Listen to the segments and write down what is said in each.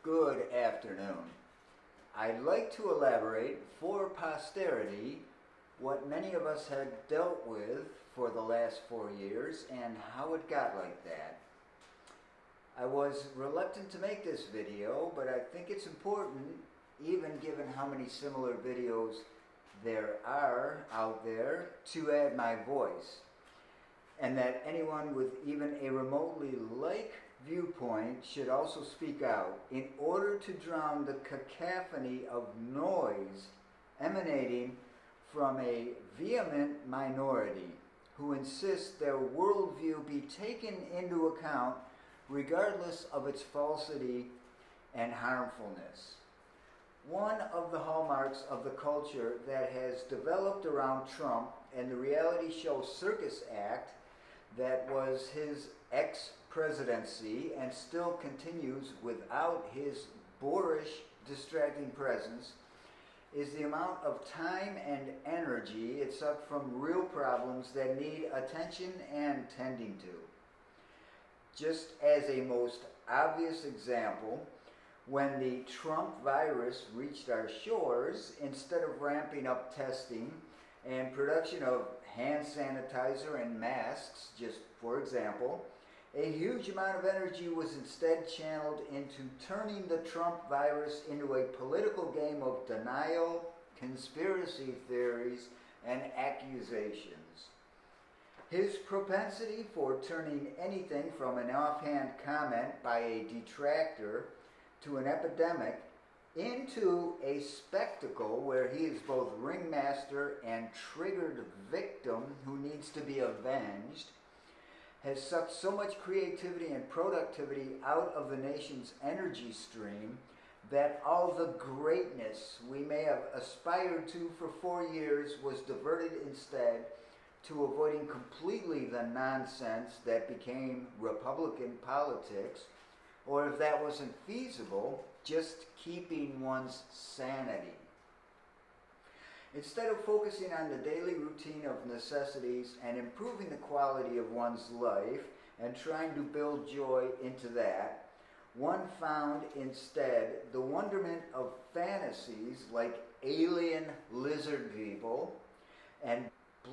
Good afternoon. I'd like to elaborate for posterity what many of us had dealt with for the last 4 years and how it got like that. I was reluctant to make this video, but I think it's important, even given how many similar videos there are out there, to add my voice. And that anyone with even a remotely like viewpoint should also speak out in order to drown the cacophony of noise emanating from a vehement minority who insist their worldview be taken into account regardless of its falsity and harmfulness. One of the hallmarks of the culture that has developed around Trump and the reality show circus act that was his ex-presidency and still continues without his boorish, distracting presence is the amount of time and energy it sucked from real problems that need attention and tending to. Just as a most obvious example, when the Trump virus reached our shores, instead of ramping up testing and production of hand sanitizer and masks, just for example, a huge amount of energy was instead channeled into turning the Trump virus into a political game of denial, conspiracy theories, and accusations. His propensity for turning anything from an offhand comment by a detractor to an epidemic into a spectacle where he is both ringmaster and triggered victim who needs to be avenged has sucked so much creativity and productivity out of the nation's energy stream that all the greatness we may have aspired to for 4 years was diverted instead to avoiding completely the nonsense that became Republican politics, or if that wasn't feasible, just keeping one's sanity. Instead of focusing on the daily routine of necessities and improving the quality of one's life and trying to build joy into that, one found instead the wonderment of fantasies like alien lizard people and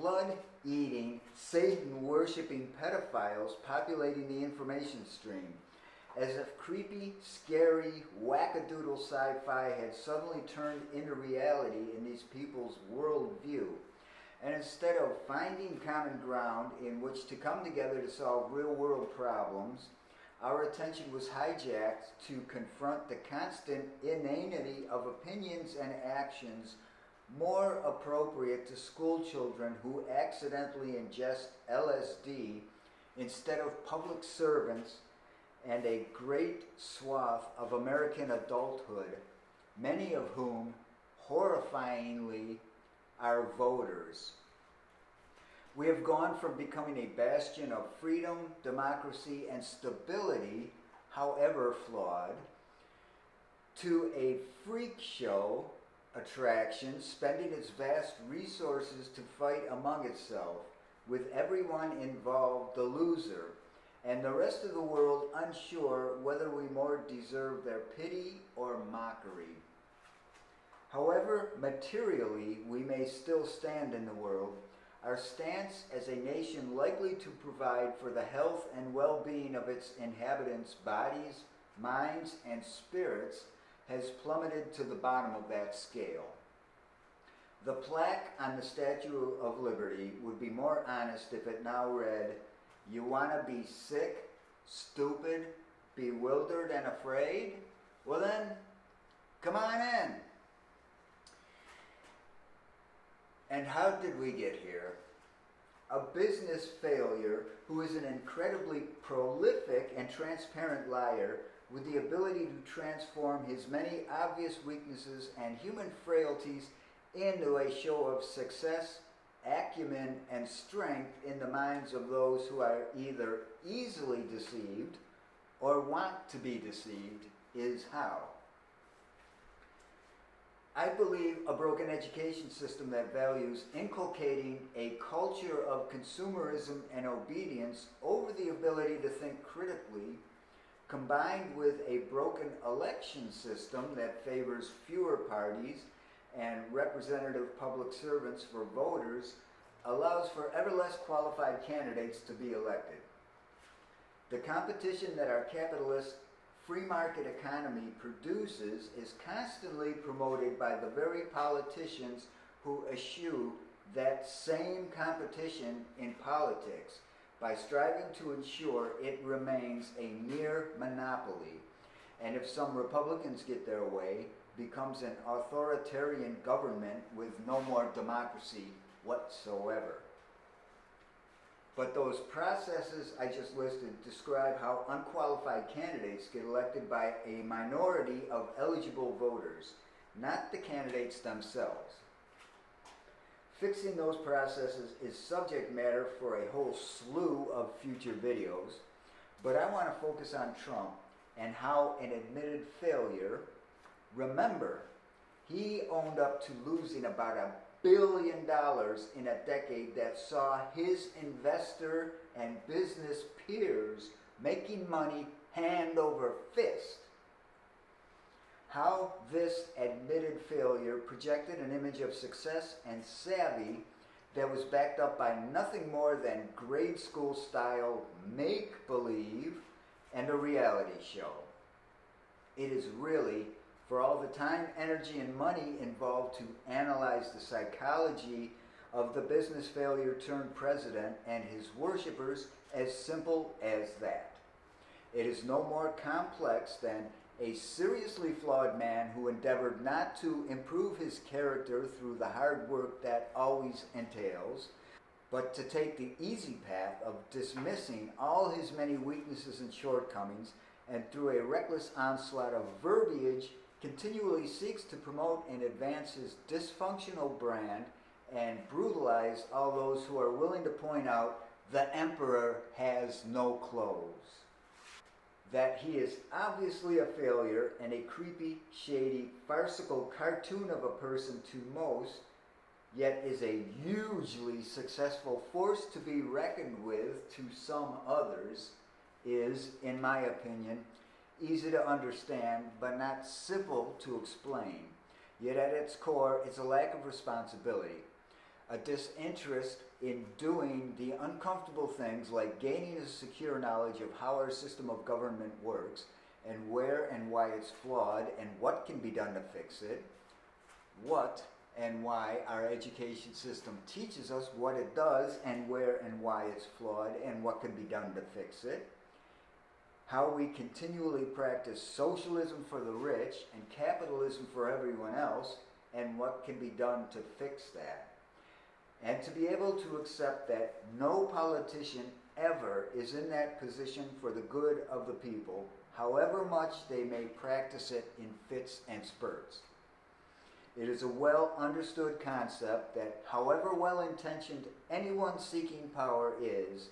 blood-eating, Satan-worshipping pedophiles populating the information stream, as if creepy, scary, wackadoodle sci-fi had suddenly turned into reality in these people's worldview. And instead of finding common ground in which to come together to solve real-world problems, our attention was hijacked to confront the constant inanity of opinions and actions more appropriate to school children who accidentally ingest LSD instead of public servants and a great swath of American adulthood, many of whom, horrifyingly, are voters. We have gone from becoming a bastion of freedom, democracy, and stability, however flawed, to a freak show attraction spending its vast resources to fight among itself, with everyone involved the loser, and the rest of the world unsure whether we more deserve their pity or mockery. However materially we may still stand in the world, our stance as a nation likely to provide for the health and well-being of its inhabitants' bodies, minds, and spirits has plummeted to the bottom of that scale. The plaque on the Statue of Liberty would be more honest if it now read, "You want to be sick, stupid, bewildered, and afraid? Well then, come on in." And how did we get here? A business failure who is an incredibly prolific and transparent liar with the ability to transform his many obvious weaknesses and human frailties into a show of success, acumen, and strength in the minds of those who are either easily deceived or want to be deceived is how. I believe a broken education system that values inculcating a culture of consumerism and obedience over the ability to think critically combined with a broken election system that favors fewer parties and representative public servants for voters, allows for ever less qualified candidates to be elected. The competition that our capitalist free market economy produces is constantly promoted by the very politicians who eschew that same competition in politics by striving to ensure it remains a mere monopoly, and if some Republicans get their way, becomes an authoritarian government with no more democracy whatsoever. But those processes I just listed describe how unqualified candidates get elected by a minority of eligible voters, not the candidates themselves. Fixing those processes is subject matter for a whole slew of future videos, but I want to focus on Trump and how an admitted failure. Remember, he owned up to losing about $1 billion in a decade that saw his investor and business peers making money hand over fist. How this admitted failure projected an image of success and savvy that was backed up by nothing more than grade school style make-believe and a reality show. It is really, for all the time, energy, and money involved to analyze the psychology of the business failure turned president and his worshipers, as simple as that. It is no more complex than a seriously flawed man who endeavored not to improve his character through the hard work that always entails, but to take the easy path of dismissing all his many weaknesses and shortcomings, and through a reckless onslaught of verbiage continually seeks to promote and advance his dysfunctional brand and brutalize all those who are willing to point out the emperor has no clothes. That he is obviously a failure and a creepy, shady, farcical cartoon of a person to most, yet is a hugely successful force to be reckoned with to some others, is, in my opinion, easy to understand but not simple to explain. Yet at its core, it's a lack of responsibility, a disinterest in doing the uncomfortable things like gaining a secure knowledge of how our system of government works and where and why it's flawed and what can be done to fix it, what and why our education system teaches us what it does and where and why it's flawed and what can be done to fix it, how we continually practice socialism for the rich and capitalism for everyone else and what can be done to fix that. And to be able to accept that no politician ever is in that position for the good of the people, however much they may practice it in fits and spurts. It is a well understood concept that however well intentioned anyone seeking power is,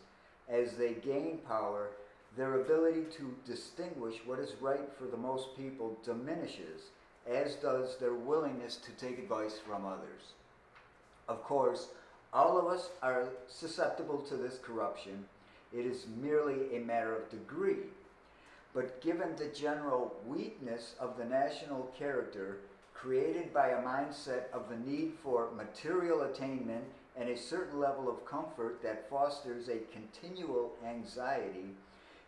as they gain power, their ability to distinguish what is right for the most people diminishes, as does their willingness to take advice from others. Of course, all of us are susceptible to this corruption. It is merely a matter of degree. But given the general weakness of the national character created by a mindset of the need for material attainment and a certain level of comfort that fosters a continual anxiety,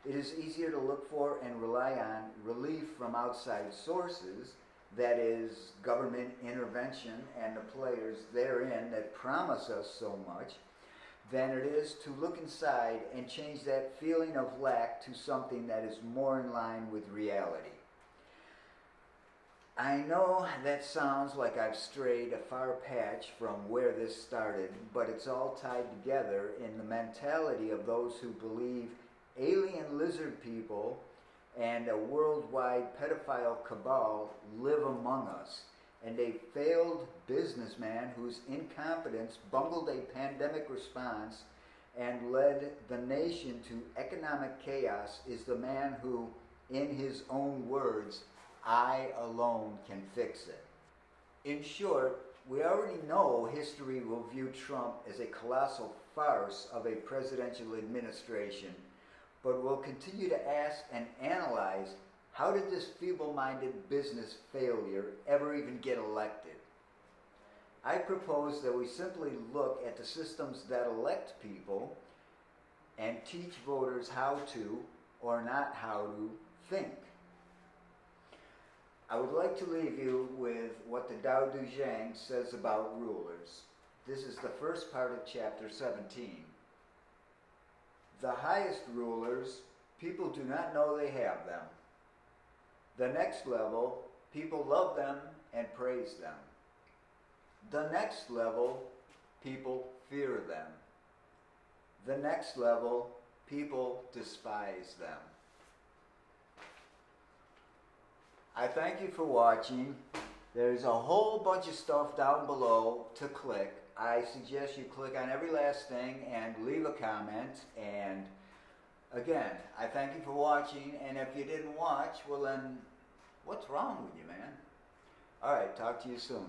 it is easier to look for and rely on relief from outside sources, that is, government intervention and the players therein that promise us so much, than it is to look inside and change that feeling of lack to something that is more in line with reality. I know that sounds like I've strayed a far patch from where this started, but it's all tied together in the mentality of those who believe alien lizard people and a worldwide pedophile cabal live among us, and a failed businessman whose incompetence bungled a pandemic response and led the nation to economic chaos is the man who, in his own words, I alone can fix it. In short, we already know history will view Trump as a colossal farce of a presidential administration, but we'll continue to ask and analyze, how did this feeble-minded business failure ever even get elected? I propose that we simply look at the systems that elect people and teach voters how to, or not how to, think. I would like to leave you with what the Tao Te Ching says about rulers. This is the first part of chapter 17. The highest rulers, people do not know they have them. The next level, people love them and praise them. The next level, people fear them. The next level, people despise them. I thank you for watching. There's a whole bunch of stuff down below to click. I suggest you click on every last thing and leave a comment. And again, I thank you for watching. And if you didn't watch, well then, what's wrong with you, man? All right, talk to you soon.